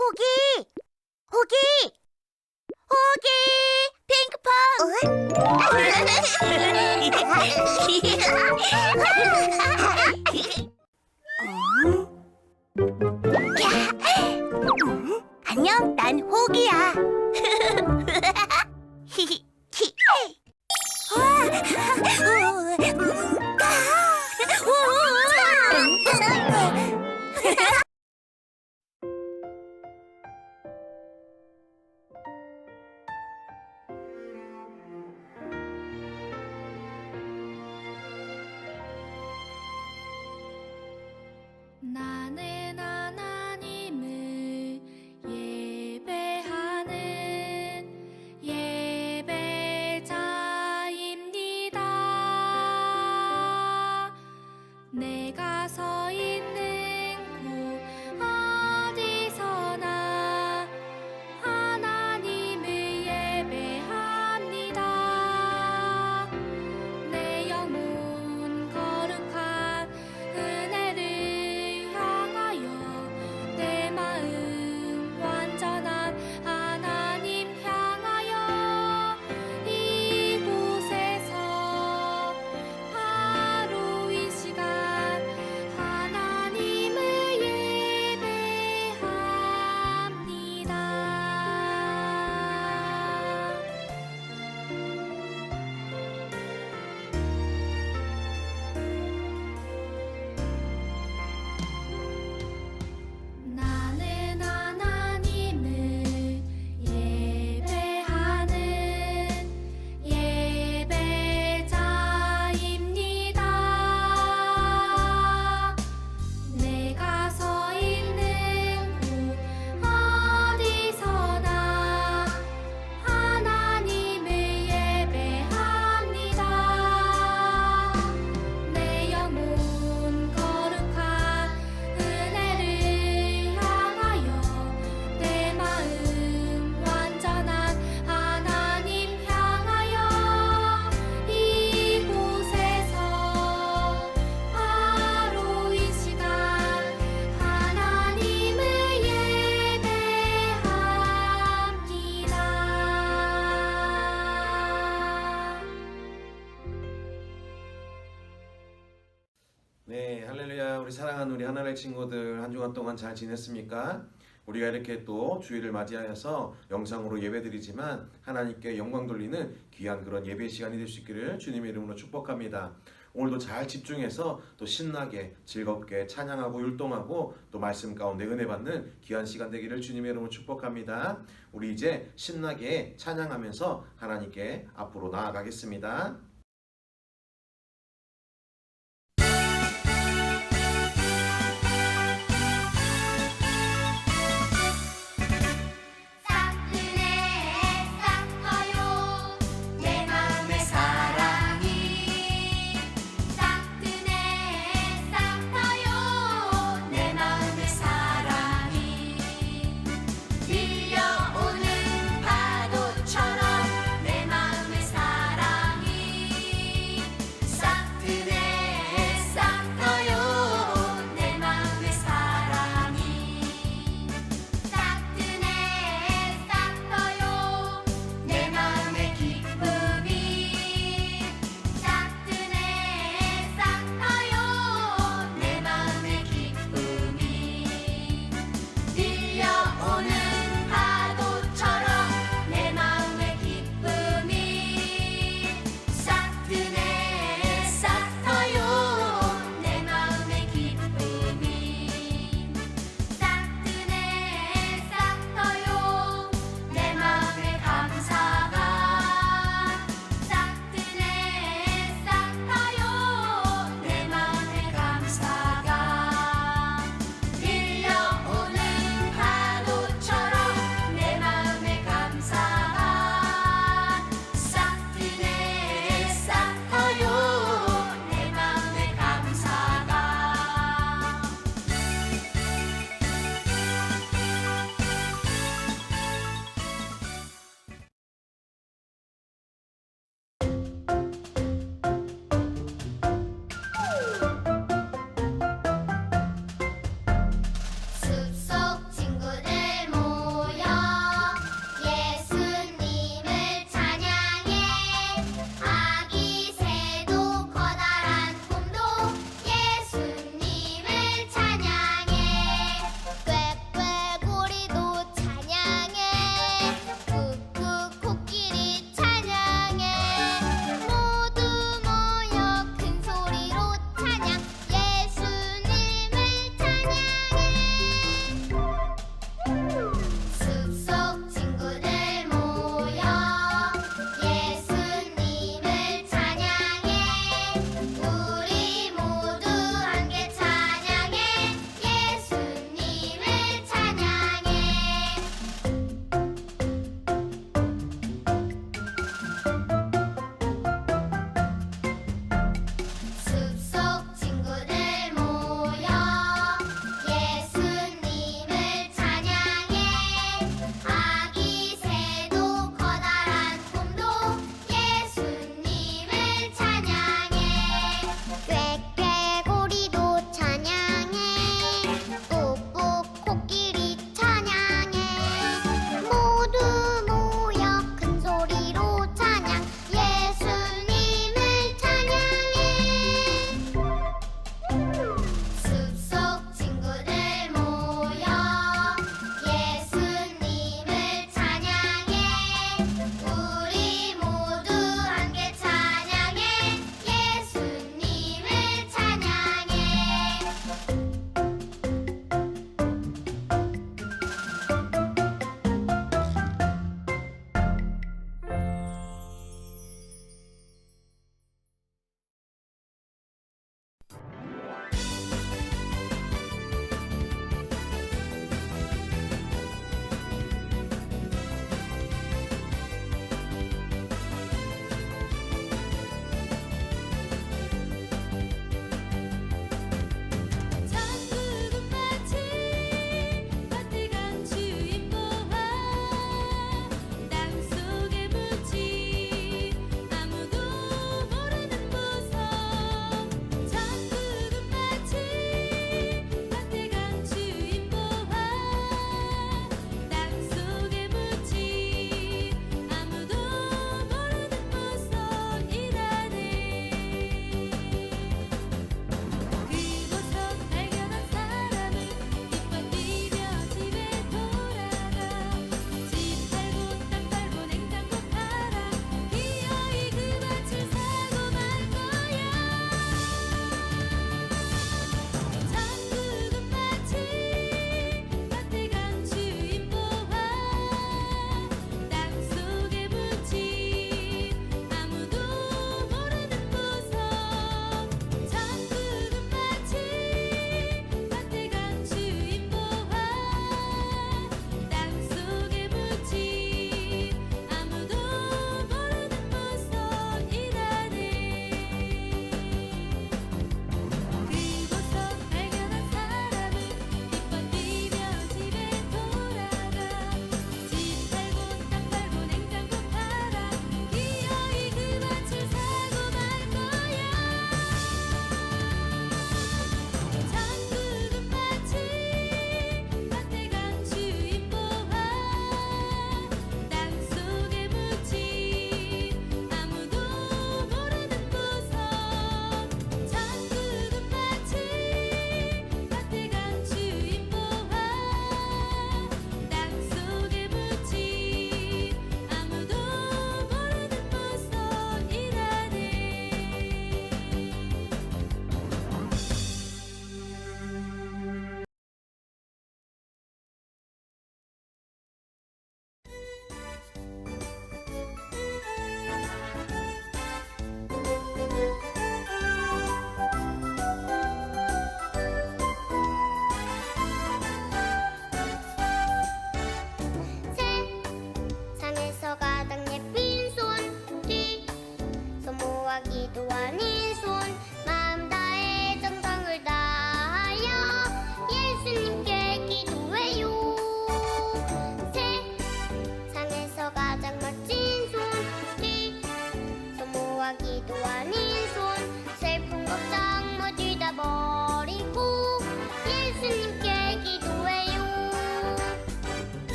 호기! 호기! 호기! 핑크퐁! 안녕, 난 호기야. 나는 하나님을 예배하는 예배자입니다. 내가 서 있는 곳 어디서나 하나님을 예배합니다. 내 영혼 거룩한 은혜를 향하여 내 마음 완전한 하나님 향하여 이곳에서 바로 이 시간 하나님을 예배합니다. 나는 하나님을 예배하는 예배자입니다. 내가 서 있는 곳 어디서나 하나님을 예배합니다. 내 영혼 거룩한 은혜를 향하여 내 마음 완전한 하나님 향하여 이곳에서 바로 이 시간 하나님을 예배합니다. 네, 할렐루야. 우리 사랑하는 우리 하나님의 친구들 한 주간 동안 잘 지냈습니까? 우리가 이렇게 또 주일을 맞이하여서 영상으로 예배드리지만 하나님께 영광 돌리는 귀한 그런 예배 시간이 될 수 있기를 주님의 이름으로 축복합니다. 오늘도 잘 집중해서 또 신나게 즐겁게 찬양하고 율동하고 또 말씀 가운데 은혜 받는 귀한 시간 되기를 주님의 이름으로 축복합니다. 우리 이제 신나게 찬양하면서 하나님께 앞으로 나아가겠습니다. 싹드네 싹 터요 내 마음의 사랑이 싹드네 싹 터요 내 마음의 사랑이 밀려오는 파도처럼 내 마음의 사랑이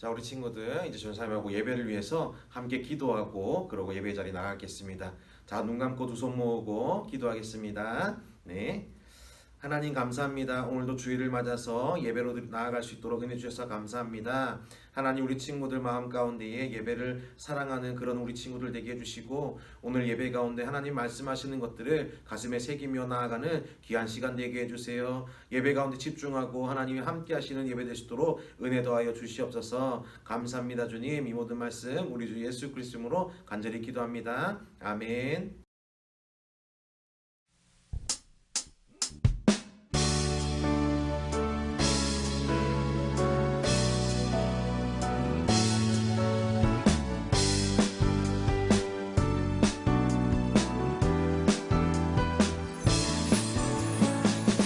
자, 우리 친구들 이제 전사님하고 예배를 위해서 함께 기도하고 그러고 예배 자리 나가겠습니다. 자, 눈 감고 두 손 모으고 기도하겠습니다. 네. 하나님 감사합니다. 오늘도 주일을 맞아서 예배로 나아갈 수 있도록 은혜 주셔서 감사합니다. 하나님 우리 친구들 마음 가운데에 예배를 사랑하는 그런 우리 친구들 되게 해주시고 오늘 예배 가운데 하나님 말씀하시는 것들을 가슴에 새기며 나아가는 귀한 시간 되게 해주세요. 예배 가운데 집중하고 하나님이 함께 하시는 예배 되시도록 은혜 더하여 주시옵소서. 감사합니다 주님. 이 모든 말씀 우리 주 예수 그리스도로 간절히 기도합니다. 아멘.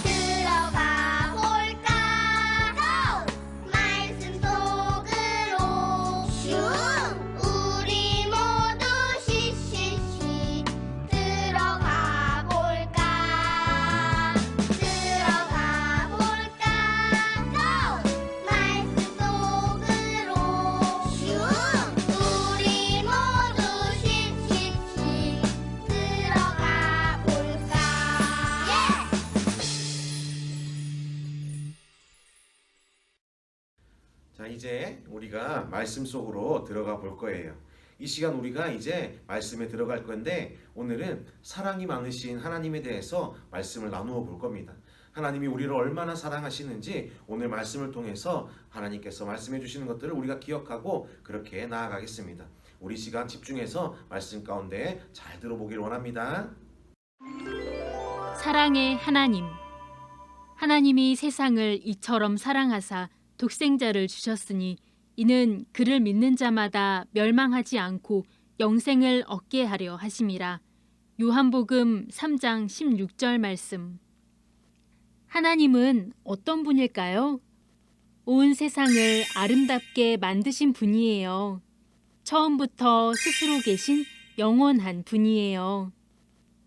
들어가 볼까 말씀 속으로 우리 모두 시시시 들어가 볼까 들어가 볼까 말씀 속으로 우리 모두 시시시 들어가 볼까 자, 이제 우리가 말씀 속으로 들어가 볼 거예요. 이 시간 우리가 이제 말씀에 들어갈 건데 오늘은 사랑이 많으신 하나님에 대해서 말씀을 나누어 볼 겁니다. 하나님이 우리를 얼마나 사랑하시는지 오늘 말씀을 통해서 하나님께서 말씀해 주시는 것들을 우리가 기억하고 그렇게 나아가겠습니다. 우리 시간 집중해서 말씀 가운데 잘 들어보길 원합니다. 사랑의 하나님. 하나님이 세상을 이처럼 사랑하사 독생자를 주셨으니 이는 그를 믿는 자마다 멸망하지 않고 영생을 얻게 하려 하심이라. 요한복음 3장 16절 말씀. 하나님은 어떤 분일까요? 온 세상을 아름답게 만드신 분이에요. 처음부터 스스로 계신 영원한 분이에요.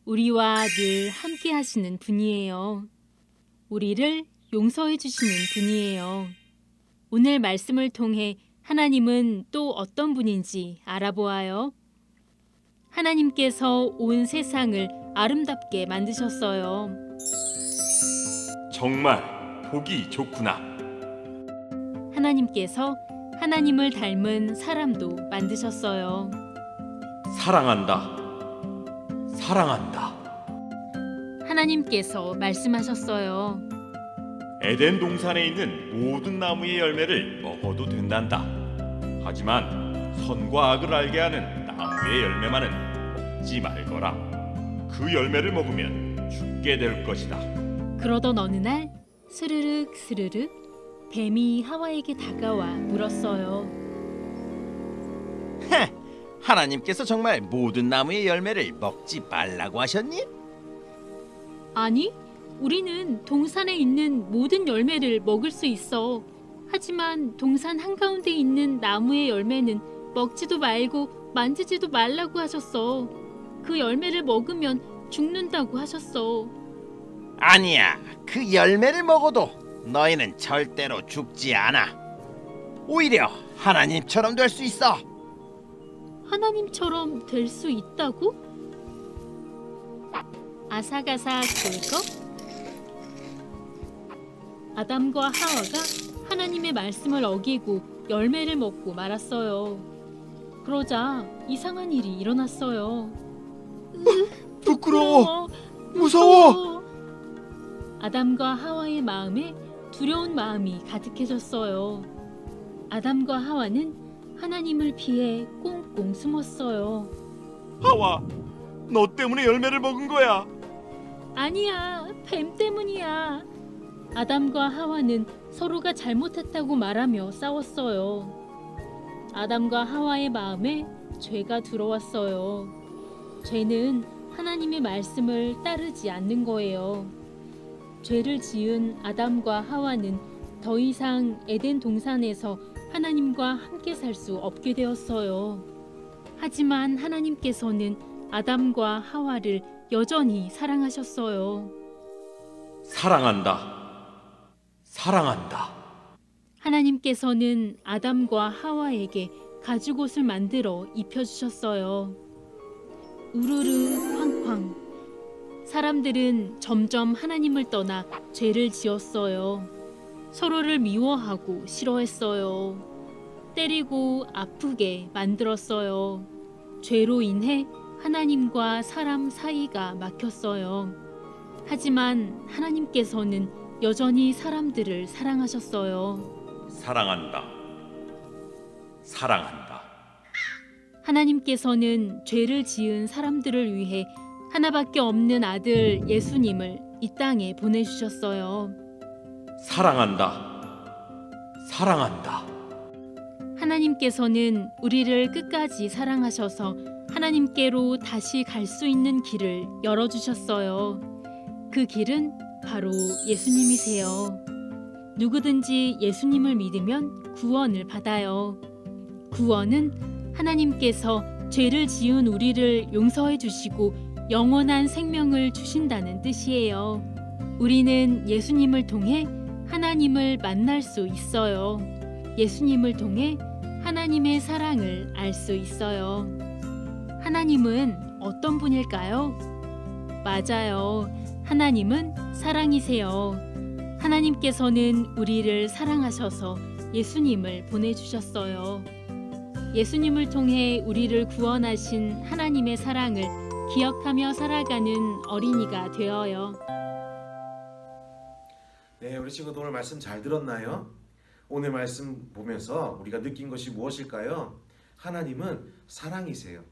우리와 늘 함께 하시는 분이에요. 우리를 용서해 주시는 분이에요. 오늘 말씀을 통해 하나님은 또 어떤 분인지 알아보아요. 하나님께서 온 세상을 아름답게 만드셨어요. 정말 보기 좋구나. 하나님께서 하나님을 닮은 사람도 만드셨어요. 사랑한다. 사랑한다. 하나님께서 말씀하셨어요. 에덴 동산에 있는 모든 나무의 열매를 먹어도 된단다. 하지만 선과 악을 알게 하는 나무의 열매만은 먹지 말거라. 그 열매를 먹으면 죽게 될 것이다. 그러던 어느 날 스르륵 스르륵 뱀이 하와에게 다가와 물었어요. 하나님께서 정말 모든 나무의 열매를 먹지 말라고 하셨니? 아니, 우리는 동산에 있는 모든 열매를 먹을 수 있어. 하지만 동산 한가운데 있는 나무의 열매는 먹지도 말고 만지지도 말라고 하셨어. 그 열매를 먹으면 죽는다고 하셨어. 아니야, 그 열매를 먹어도 너희는 절대로 죽지 않아. 오히려 하나님처럼 될 수 있어. 하나님처럼 될 수 있다고? 아삭아삭 꿀꺽. 아담과 하와가 하나님의 말씀을 어기고 열매를 먹고 말았어요. 그러자 이상한 일이 일어났어요. 부끄러워. 무서워. 아담과 하와의 마음에 두려운 마음이 가득해졌어요. 아담과 하와는 하나님을 피해 꽁꽁 숨었어요. 하와, 너 때문에 열매를 먹은 거야. 아니야, 뱀 때문이야. 아담과 하와는 서로가 잘못했다고 말하며 싸웠어요. 아담과 하와의 마음에 죄가 들어왔어요. 죄는 하나님의 말씀을 따르지 않는 거예요. 죄를 지은 아담과 하와는 더 이상 에덴 동산에서 하나님과 함께 살 수 없게 되었어요. 하지만 하나님께서는 아담과 하와를 여전히 사랑하셨어요. 사랑한다. 사랑한다. 하나님께서는 아담과 하와에게 가죽옷을 만들어 입혀주셨어요. 우르르 쾅쾅. 사람들은 점점 하나님을 떠나 죄를 지었어요. 서로를 미워하고 싫어했어요. 때리고 아프게 만들었어요. 죄로 인해 하나님과 사람 사이가 막혔어요. 하지만 하나님께서는 여전히 사람들을 사랑하셨어요. 사랑한다. 사랑한다. 하나님께서는 죄를 지은 사람들을 위해 하나밖에 없는 아들 예수님을 이 땅에 보내주셨어요. 사랑한다. 사랑한다. 하나님께서는 우리를 끝까지 사랑하셔서 하나님께로 다시 갈 수 있는 길을 열어주셨어요. 그 길은 바로 예수님이세요. 누구든지 예수님을 믿으면 구원을 받아요. 구원은 하나님께서 죄를 지은 우리를 용서해 주시고 영원한 생명을 주신다는 뜻이에요. 우리는 예수님을 통해 하나님을 만날 수 있어요. 예수님을 통해 하나님의 사랑을 알 수 있어요. 하나님은 어떤 분일까요? 맞아요. 하나님은 사랑이세요. 하나님께서는 우리를 사랑하셔서 예수님을 보내주셨어요. 예수님을 통해 우리를 구원하신 하나님의 사랑을 기억하며 살아가는 어린이가 되어요. 네, 우리 친구들 오늘 말씀 잘 들었나요? 오늘 말씀 보면서 우리가 느낀 것이 무엇일까요? 하나님은 사랑이세요.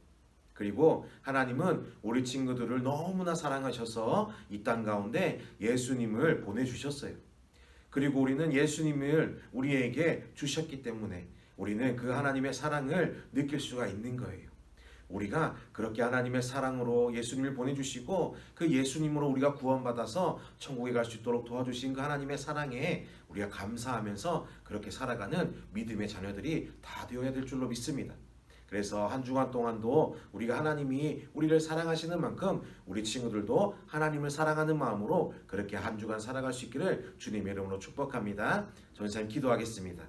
그리고 하나님은 우리 친구들을 너무나 사랑하셔서 이 땅 가운데 예수님을 보내주셨어요. 그리고 우리는 예수님을 우리에게 주셨기 때문에 우리는 그 하나님의 사랑을 느낄 수가 있는 거예요. 우리가 그렇게 하나님의 사랑으로 예수님을 보내주시고 그 예수님으로 우리가 구원받아서 천국에 갈 수 있도록 도와주신 그 하나님의 사랑에 우리가 감사하면서 그렇게 살아가는 믿음의 자녀들이 다 되어야 될 줄로 믿습니다. 그래서 한 주간 동안도 우리가 하나님이 우리를 사랑하시는 만큼 우리 친구들도 하나님을 사랑하는 마음으로 그렇게 한 주간 살아갈 수 있기를 주님의 이름으로 축복합니다. 전사님 기도하겠습니다.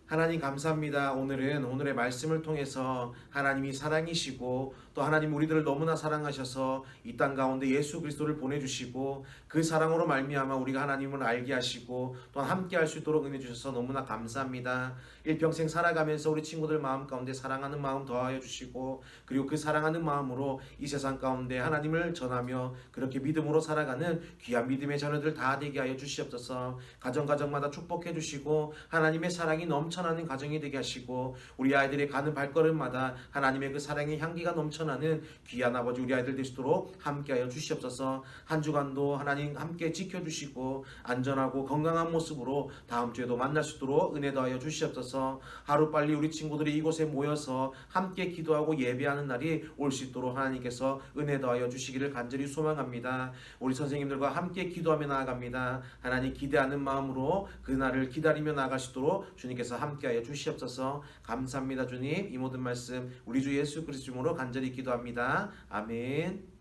하나님 감사합니다. 오늘의 말씀을 통해서 하나님이 사랑이시고 또 하나님 우리들을 너무나 사랑하셔서 이 땅 가운데 예수 그리스도를 보내주시고 그 사랑으로 말미암아 우리가 하나님을 알게 하시고 또 함께 할 수 있도록 은혜 주셔서 너무나 감사합니다. 일평생 살아가면서 우리 친구들 마음 가운데 사랑하는 마음 더하여 주시고 그리고 그 사랑하는 마음으로 이 세상 가운데 하나님을 전하며 그렇게 믿음으로 살아가는 귀한 믿음의 자녀들 다 되게 하여 주시옵소서. 가정마다 축복해 주시고 하나님의 사랑이 넘쳐나는 가정이 되게 하시고 우리 아이들이 가는 발걸음마다 하나님의 그 사랑의 향기가 넘쳐나는 귀한 아버지 우리 아이들 되시도록 함께하여 주시옵소서. 한 주간도 하나님 함께 지켜주시고 안전하고 건강한 모습으로 다음 주에도 만날 수 있도록 은혜 더하여 주시옵소서. 하루빨리 우리 친구들이 이곳에 모여서 함께 기도하고 예배하는 날이 올 수 있도록 하나님께서 은혜 더하여 주시기를 간절히 소망합니다. 우리 선생님들과 함께 기도하며 나아갑니다. 하나님 기대하는 마음으로 그 날을 기다리며 나아갈 수 있도록 주님께서 함께하여 주시옵소서. 감사합니다. 주님 이 모든 말씀 우리 주 예수 그리스도 이름으로 간절히 기도합니다. 아멘.